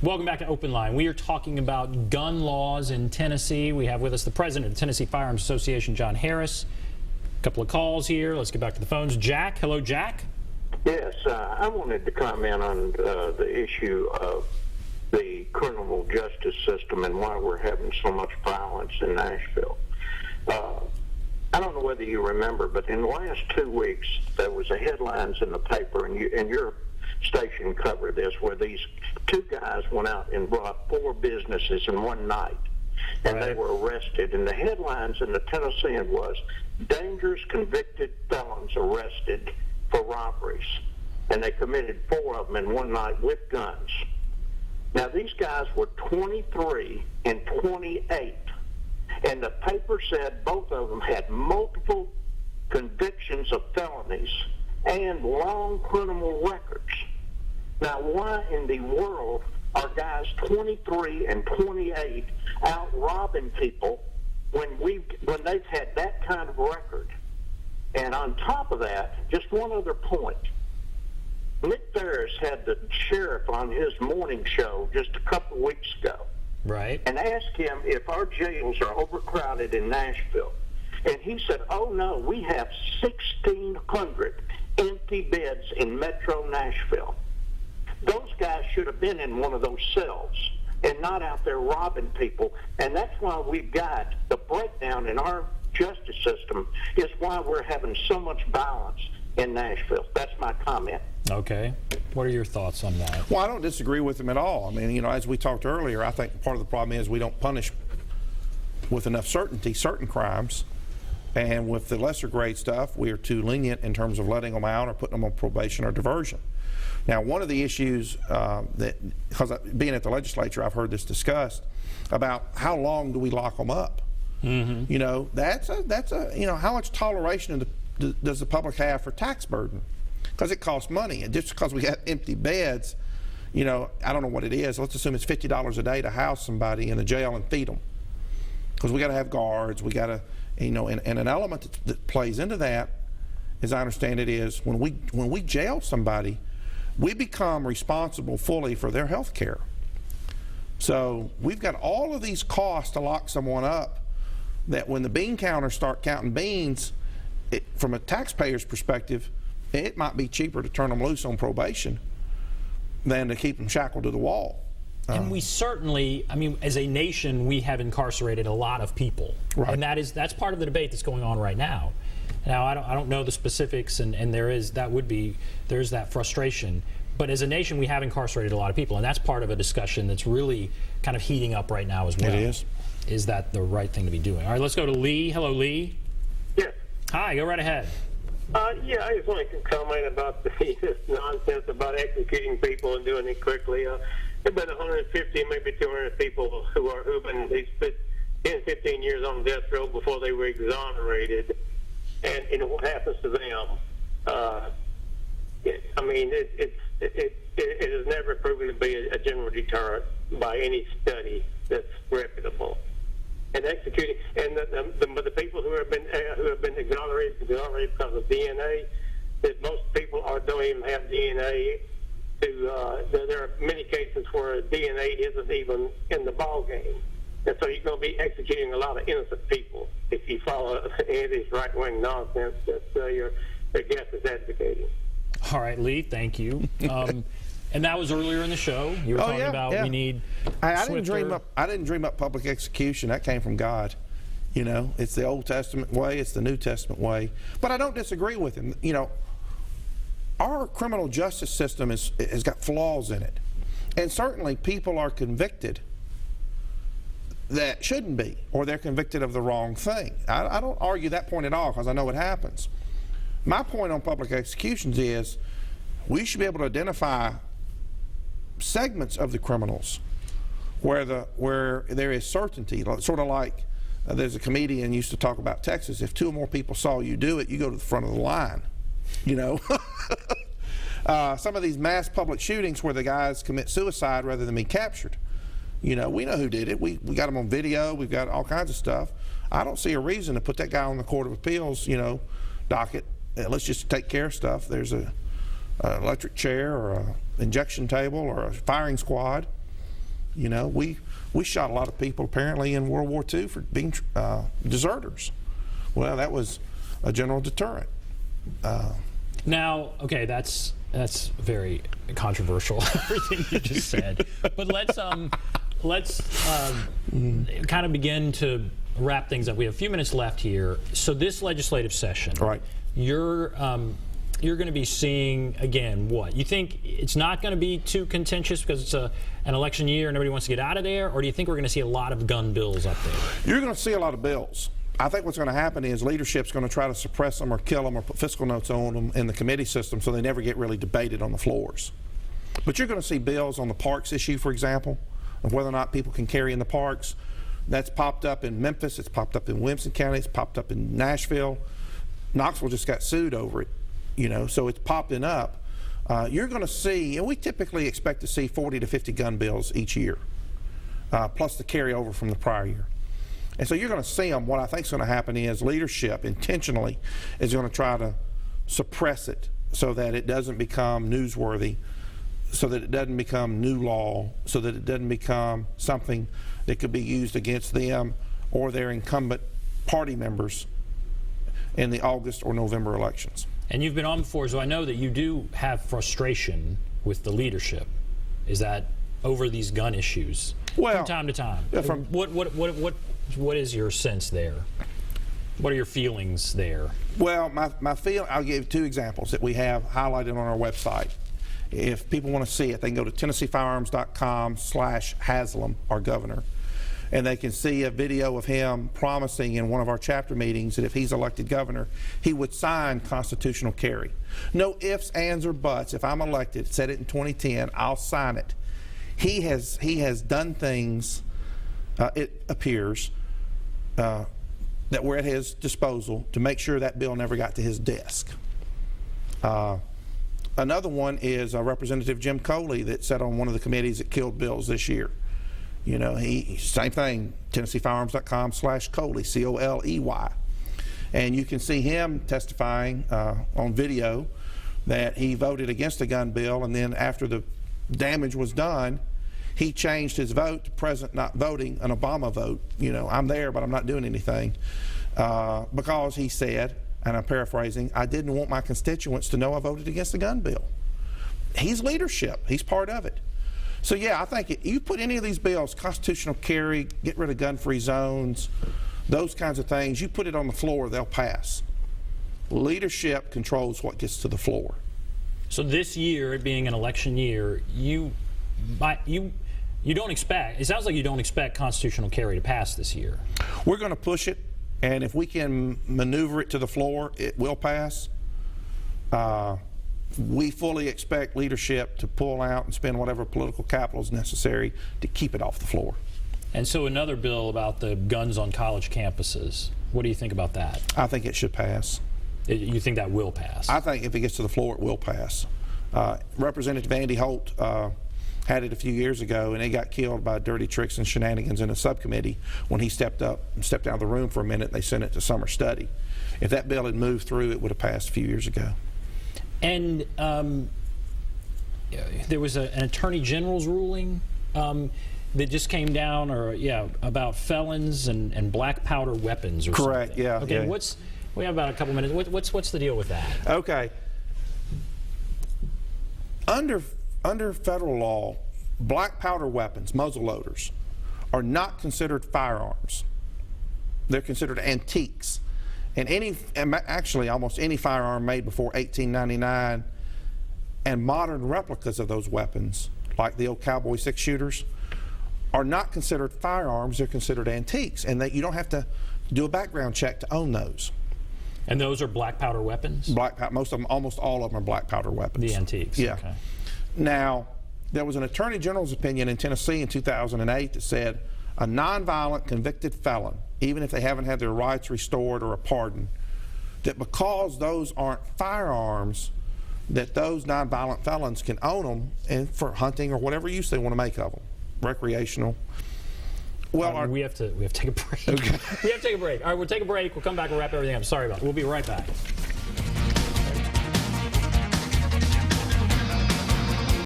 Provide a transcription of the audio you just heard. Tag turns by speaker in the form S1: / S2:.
S1: Welcome back to Open Line. We are talking about gun laws in Tennessee. We have with us the president of the Tennessee Firearms Association, John Harris. A couple of calls here. Let's get back to the phones. Jack. Hello, Jack.
S2: Yes, I wanted to comment on the issue of the criminal justice system and why we're having so much violence in Nashville. I don't know whether you remember, but in the last 2 weeks, there was a headlines in the paper, and your station covered this, where these two guys went out and robbed 4 businesses in one night, and they were arrested. And the headlines in the Tennessean was, dangerous convicted felons arrested for robberies. And they committed 4 of them in one night with guns. Now, these guys were 23 and 28. And the paper said both of them had multiple convictions of felonies and long criminal records. Now, why in the world are guys 23 and 28 out robbing people when they've had that kind of record? And on top of that, just one other point. Nick Ferris had the sheriff on his morning show just a couple of weeks ago.
S1: Right.
S2: And asked him if our jails are overcrowded in Nashville. And he said, oh no, we have 1,600 empty beds in Metro Nashville. Those guys should have been in one of those cells and not out there robbing people. And that's why we've got the breakdown in our justice system, is why we're having so much violence in Nashville. That's my comment.
S1: Okay. What are your thoughts on that?
S3: Well, I don't disagree with him at all. I mean, you know, as we talked earlier, I think part of the problem is we don't punish with enough certainty certain crimes. And with the lesser grade stuff, we are too lenient in terms of letting them out or putting them on probation or diversion. Now, one of the issues because being at the legislature, I've heard this discussed about how long do we lock them up? Mm-hmm. You know, that's a you know, how much toleration does the public have for tax burden? Because it costs money, and just because we have empty beds, you know, I don't know what it is. Let's assume it's $50 a day to house somebody in a jail and feed them, because we got to have guards. We got to, you know, and an element that plays into that, as I understand it, is when we jail somebody, we become responsible fully for their health care. So we've got all of these costs to lock someone up, that when the bean counters start counting beans, from a taxpayer's perspective, it might be cheaper to turn them loose on probation than to keep them shackled to the wall.
S1: And we certainly, I mean, as a nation, we have incarcerated a lot of people. Right. And that's part of the debate that's going on right now. Now, I don't know the specifics, and there's that frustration. But as a nation, we have incarcerated a lot of people, and that's part of a discussion that's really kind of heating up right now as well.
S3: It is.
S1: Is that the right thing to be doing? All right, let's go to Lee. Hello, Lee.
S4: Yes.
S1: Hi, go right ahead.
S4: Yeah, I just want to comment about this nonsense about executing people and doing it quickly. There have been 150, maybe 200 people who've been 10, 15 years on death row before they were exonerated. And what happens to them? I mean, it has never proven to be a general deterrent by any study that's reputable. And executing, and the people who have been exonerated because of DNA, that most people don't even have DNA. There are many cases where DNA isn't even in the ball game, and so you're going to be executing a lot of innocent people if you follow any of this right-wing nonsense that your guest is advocating.
S1: All right, Lee, thank you. And that was earlier in the show. You were talking about we need.
S3: I didn't dream up public execution. That came from God. You know, it's the Old Testament way. It's the New Testament way. But I don't disagree with him. You know, our criminal justice system has got flaws in it, and certainly people are convicted that shouldn't be, or they're convicted of the wrong thing. I don't argue that point at all, because I know it happens. My point on public executions is we should be able to identify segments of the criminals where there is certainty, sort of like there's a comedian used to talk about Texas. If 2 or more people saw you do it, you go to the front of the line. You know, some of these mass public shootings where the guys commit suicide rather than be captured. You know, we know who did it. We got them on video. We've got all kinds of stuff. I don't see a reason to put that guy on the Court of Appeals, you know, docket. Let's just take care of stuff. There's an electric chair or a injection table or a firing squad. You know, we shot a lot of people apparently in World War II for being deserters. Well, that was a general deterrent.
S1: Now, okay, that's very controversial, everything you just said. But let's kind of begin to wrap things up. We have a few minutes left here. So this legislative session,
S3: Right.
S1: You're going to be seeing again what you think it's not going to be too contentious because it's an election year and everybody wants to get out of there, or do you think we're going to see a lot of gun bills up there?
S3: You're going to see a lot of bills. I think what's going to happen is leadership's going to try to suppress them or kill them or put fiscal notes on them in the committee system so they never get really debated on the floors. But you're going to see bills on the parks issue, for example, of whether or not people can carry in the parks. That's popped up in Memphis, it's popped up in Williamson County, it's popped up in Nashville. Knoxville just got sued over it, you know, so it's popping up. You're going to see, and we typically expect to see 40 to 50 gun bills each year, plus the carryover from the prior year. And so you're going to see them. What I think is going to happen is leadership intentionally is going to try to suppress it so that it doesn't become newsworthy, so that it doesn't become new law, so that it doesn't become something that could be used against them or their incumbent party members in the August or November elections.
S1: And you've been on before, so I know that you do have frustration with the leadership. Is that over these gun issues from time to time?
S3: Yeah,
S1: What is your sense there? What are your feelings there?
S3: Well, my feel, I'll give two examples that we have highlighted on our website. If people want to see it, they can go to TennesseeFirearms.com/Haslam, our governor, and they can see a video of him promising in one of our chapter meetings that if he's elected governor, he would sign constitutional carry. No ifs, ands, or buts. If I'm elected, said it in 2010, I'll sign it. He has done things, it appears, that were at his disposal to make sure that bill never got to his desk. Another one is Representative Jim Coley that sat on one of the committees that killed bills this year. You know, same thing, TennesseeFirearms.com/Coley, C-O-L-E-Y. And you can see him testifying on video that he voted against the gun bill, and then after the damage was done, he changed his vote to President not voting, an Obama vote. You know, I'm there, but I'm not doing anything. Because he said, and I'm paraphrasing, I didn't want my constituents to know I voted against the gun bill. He's leadership. He's part of it. So, yeah, I think you put any of these bills, constitutional carry, get rid of gun-free zones, those kinds of things, you put it on the floor, they'll pass. Leadership controls what gets to the floor.
S1: So this year, it being an election year, you don't expect, it sounds like you don't expect constitutional carry to pass this year.
S3: We're going to push it, and if we can maneuver it to the floor, it will pass. We fully expect leadership to pull out and spend whatever political capital is necessary to keep it off the floor.
S1: And so another bill about the guns on college campuses. What do you think about that?
S3: I think it should pass.
S1: You think that will pass?
S3: I think if it gets to the floor, it will pass. Representative Andy Holt had it a few years ago, and it got killed by dirty tricks and shenanigans in a subcommittee when he stepped up and stepped out of the room for a minute. And they sent it to summer study. If that bill had moved through, it would have passed a few years ago.
S1: And there was an attorney general's ruling that just came down, about felons and black powder weapons, or
S3: correct,
S1: something.
S3: Yeah.
S1: Okay,
S3: yeah.
S1: We have about a couple minutes. What's the deal with that?
S3: Okay. Under federal law, black powder weapons, muzzle loaders, are not considered firearms. They're considered antiques. And actually almost any firearm made before 1899 and modern replicas of those weapons, like the old cowboy six-shooters, are not considered firearms. They're considered antiques, and you don't have to do a background check to own those.
S1: And those are black powder weapons?
S3: Most of them, almost all of them, are black powder weapons.
S1: The antiques.
S3: Yeah.
S1: Okay.
S3: Now, there was an attorney general's opinion in Tennessee in 2008 that said a nonviolent convicted felon, even if they haven't had their rights restored or a pardon, that because those aren't firearms, that those nonviolent felons can own them and for hunting or whatever use they want to make of them, recreational. Well,
S1: we have to take a break.
S3: Okay.
S1: We have to take a break. All right, we'll take a break. We'll come back and wrap everything up. Sorry about it. We'll be right back.